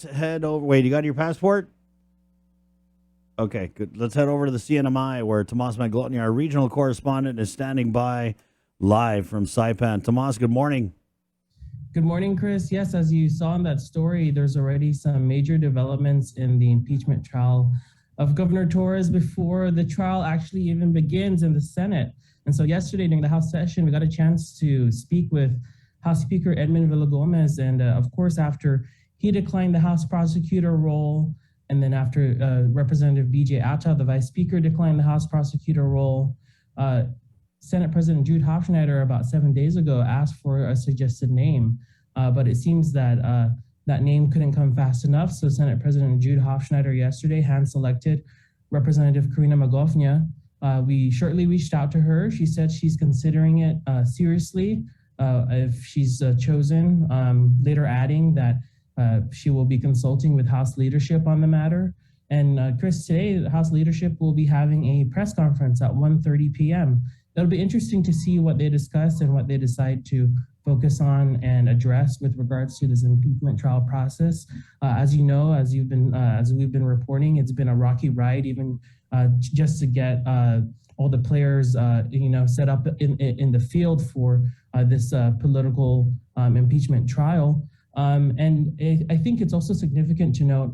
Head over. Wait, you got your passport? Okay, good. Let's head over to the CNMI where Tomas Manglona, our regional correspondent, is standing by live from Saipan. Tomas, good morning. Good morning, Chris. Yes, as you saw in that story, there's already some major developments in the impeachment trial of Governor Torres before the trial actually even begins in the Senate. And so yesterday during the House session, we got a chance to speak with House Speaker Edmund Villagomez. And of course, after he declined the House prosecutor role, and then after Representative BJ Atta, the Vice Speaker, declined the House prosecutor role, uh, Senate President Jude Hofschneider about 7 days ago asked for a suggested name, but it seems that that name couldn't come fast enough. So Senate President Jude Hofschneider yesterday hand-selected Representative Karina Magofnia. We shortly reached out to her. She said she's considering it seriously if she's chosen, later adding that she will be consulting with House leadership on the matter. And Chris, today the House leadership will be having a press conference at 1:30 p.m. It'll be interesting to see what they discuss and what they decide to focus on and address with regards to this impeachment trial process. As you know, as we've been reporting, it's been a rocky ride, even just to get all the players, set up in the field for this political impeachment trial. And I think it's also significant to note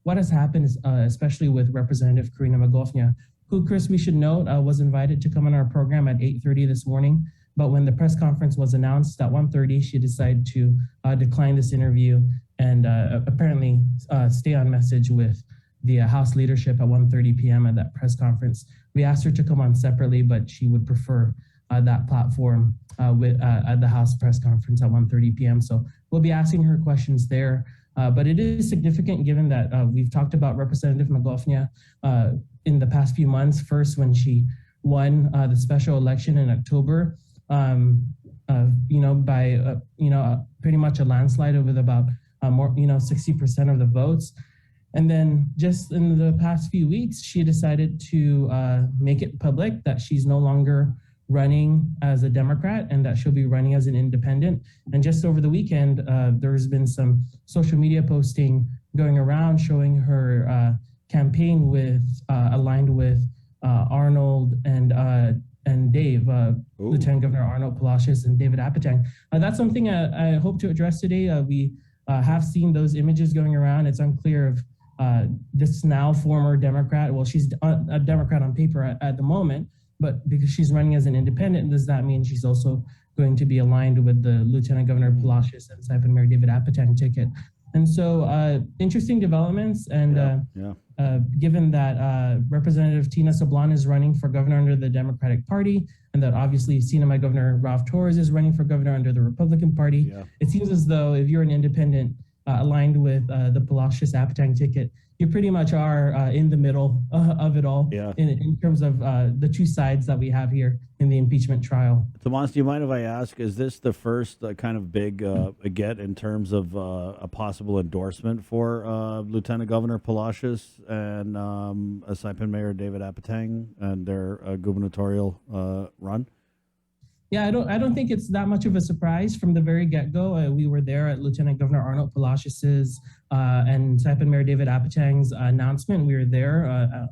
what has happened, especially with Representative Karina Magofnia, who, Chris, we should note, was invited to come on our program at 8:30 this morning. But when the press conference was announced at 1:30, she decided to decline this interview and apparently stay on message with the House leadership at 1:30 p.m. at that press conference. We asked her to come on separately, but she would prefer that platform at the House press conference at 1:30 p.m. So we'll be asking her questions there. But it is significant given that we've talked about Representative Magofnia in the past few months. First, when she won the special election in October, by pretty much a landslide with about 60% of the votes. And then just in the past few weeks, she decided to make it public that she's no longer running as a Democrat and that she'll be running as an independent. And just over the weekend, there's been some social media posting going around showing her campaign aligned with Arnold and Dave, Lieutenant Governor Arnold Palacios and David Apateng. That's something I hope to address today. We have seen those images going around. It's unclear if this now former Democrat, well, she's a Democrat on paper at the moment, but because she's running as an independent, does that mean she's also going to be aligned with the Lieutenant Governor Palacios and Saipan Mayor David Apateng ticket? And so interesting developments. And given that Representative Tina Sablan is running for governor under the Democratic Party, and that obviously CNMI Governor Ralph Torres is running for governor under the Republican Party, it seems as though if you're an independent aligned with the Palacios Apateng ticket, you pretty much are in the middle of it all in terms of the two sides that we have here in the impeachment trial. Tomas, do you mind if I ask, is this the first kind of big get in terms of a possible endorsement for Lieutenant Governor Palacios and Saipan Mayor David Apateng and their gubernatorial run? Yeah, I don't think it's that much of a surprise from the very get-go. We were there at Lieutenant Governor Arnold Palacios's and Saipan Mayor David Apateng's announcement. We were there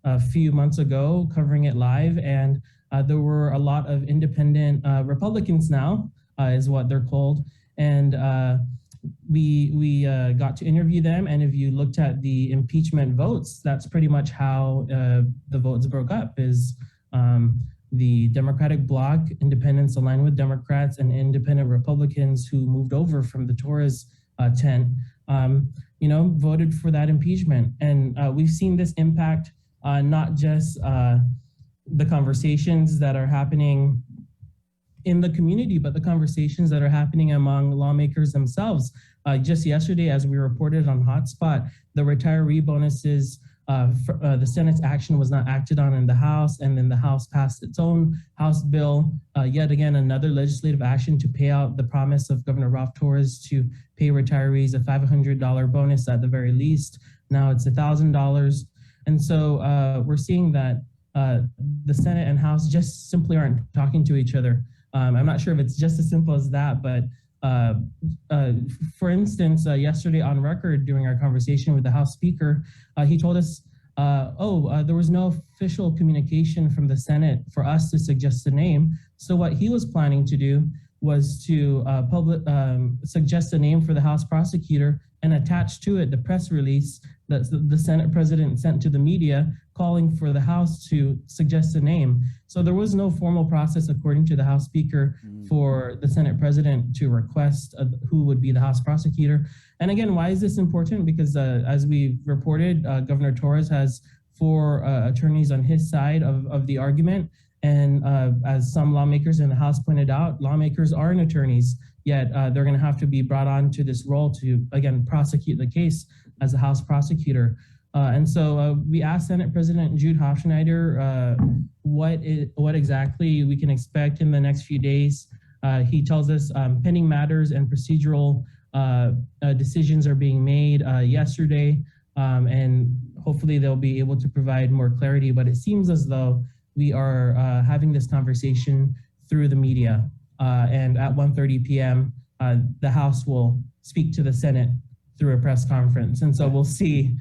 a few months ago covering it live, and there were a lot of independent Republicans now, is what they're called. And we got to interview them, and if you looked at the impeachment votes, that's pretty much how the votes broke up, is the Democratic bloc, independents aligned with Democrats, and independent Republicans who moved over from the Torres tent, voted for that impeachment. And we've seen this impact not just the conversations that are happening in the community, but the conversations that are happening among lawmakers themselves. Just yesterday, as we reported on Hotspot, the retiree bonuses, the Senate's action was not acted on in the House, and then the House passed its own House bill, yet again, another legislative action to pay out the promise of Governor Ralph Torres to pay retirees a $500 bonus at the very least. Now it's $1,000. And so we're seeing that the Senate and House just simply aren't talking to each other. I'm not sure if it's just as simple as that, but Uh, uh, for instance, yesterday on record during our conversation with the House Speaker, he told us, there was no official communication from the Senate for us to suggest a name. So what he was planning to do was to suggest a name for the House prosecutor and attach to it the press release that the Senate president sent to the media calling for the House to suggest a name. So there was no formal process, according to the House Speaker, for the Senate president to request who would be the House prosecutor. And again, why is this important? Because as we reported, Governor Torres has 4 attorneys on his side of the argument. And as some lawmakers in the House pointed out, lawmakers aren't attorneys, yet they're going to have to be brought on to this role to, again, prosecute the case as a House prosecutor. And so we asked Senate President Jude Hofschneider what exactly we can expect in the next few days. He tells us pending matters and procedural decisions are being made yesterday, and hopefully they'll be able to provide more clarity. But it seems as though we are having this conversation through the media, and at 1:30 p.m., the House will speak to the Senate through a press conference. And so we'll see,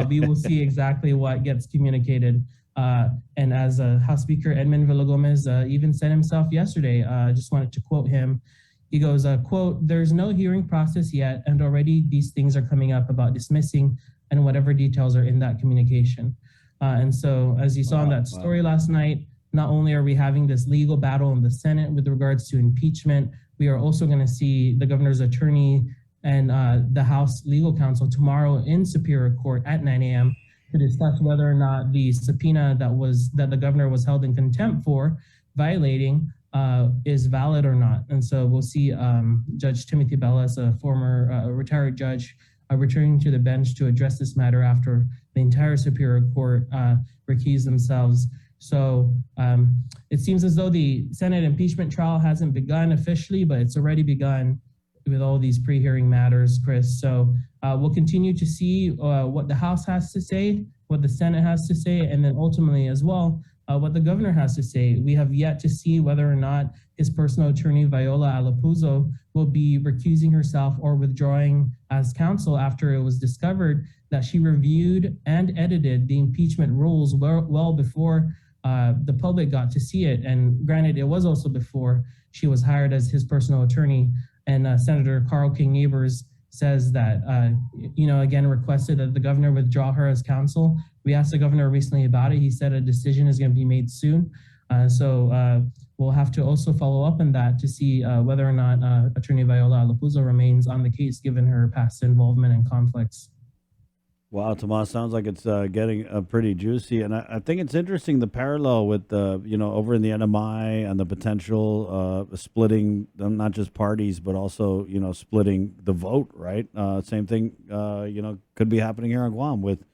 we will see exactly what gets communicated. And as House Speaker Edmund Villagomez even said himself yesterday, I just wanted to quote him. He goes, quote, "There's no hearing process yet, and already these things are coming up about dismissing and whatever details are in that communication." And so as you saw in that story last night, not only are we having this legal battle in the Senate with regards to impeachment, we are also going to see the governor's attorney and the House legal counsel tomorrow in Superior Court at 9 a.m. to discuss whether or not the subpoena that the governor was held in contempt for violating is valid or not. And so we'll see Judge Timothy Bellis, a former retired judge, returning to the bench to address this matter after the entire Superior Court recused themselves. So it seems as though the Senate impeachment trial hasn't begun officially, but it's already begun with all these pre-hearing matters, Chris. So we'll continue to see what the House has to say, what the Senate has to say, and then ultimately as well, what the governor has to say. We have yet to see whether or not his personal attorney, Viola Alapuzzo, will be recusing herself or withdrawing as counsel after it was discovered that she reviewed and edited the impeachment rules well before the public got to see it. And granted, it was also before she was hired as his personal attorney. And Senator Carl King Neighbors says that, again, requested that the governor withdraw her as counsel. We asked the governor recently about it. He said a decision is going to be made soon. So we'll have to also follow up on that to see whether or not Attorney Viola Alapuzzo remains on the case given her past involvement and conflicts. Wow, Tomas, sounds like it's getting pretty juicy. And I think it's interesting, the parallel with, over in the NMI and the potential splitting not just parties, but also, splitting the vote, right? Same thing, could be happening here on Guam with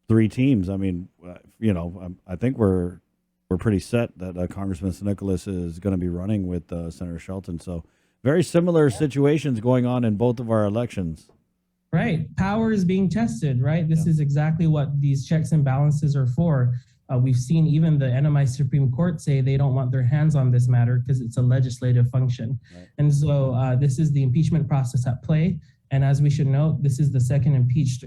3 teams. I mean, I think we're pretty set that Congressman Nicholas is going to be running with Senator Shelton. So very similar situations going on in both of our elections. Right. Power is being tested, right? This is exactly what these checks and balances are for. We've seen even the NMI Supreme Court say they don't want their hands on this matter because it's a legislative function. Right. And so this is the impeachment process at play. And as we should note, this is the second impeached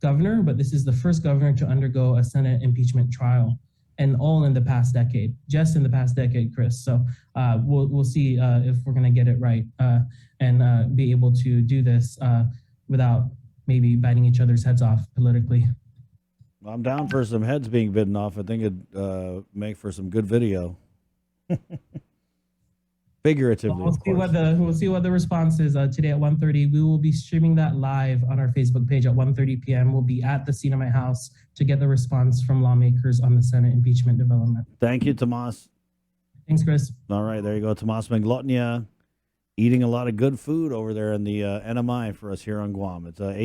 governor, but this is the first governor to undergo a Senate impeachment trial, and all in the past decade, just in the past decade, Chris. So we'll see if we're going to get it right and be able to do this without maybe biting each other's heads off politically. Well, I'm down for some heads being bitten off. I think it'd make for some good video. Figuratively, we'll see what the response is today at 1:30. We will be streaming that live on our Facebook page at 1:30 p.m. We'll be at the Sinamay House to get the response from lawmakers on the Senate impeachment development. Thank you, Tomas. Thanks, Chris. All right, there you go. Tomas Manglona, eating a lot of good food over there in the NMI for us here on Guam. It's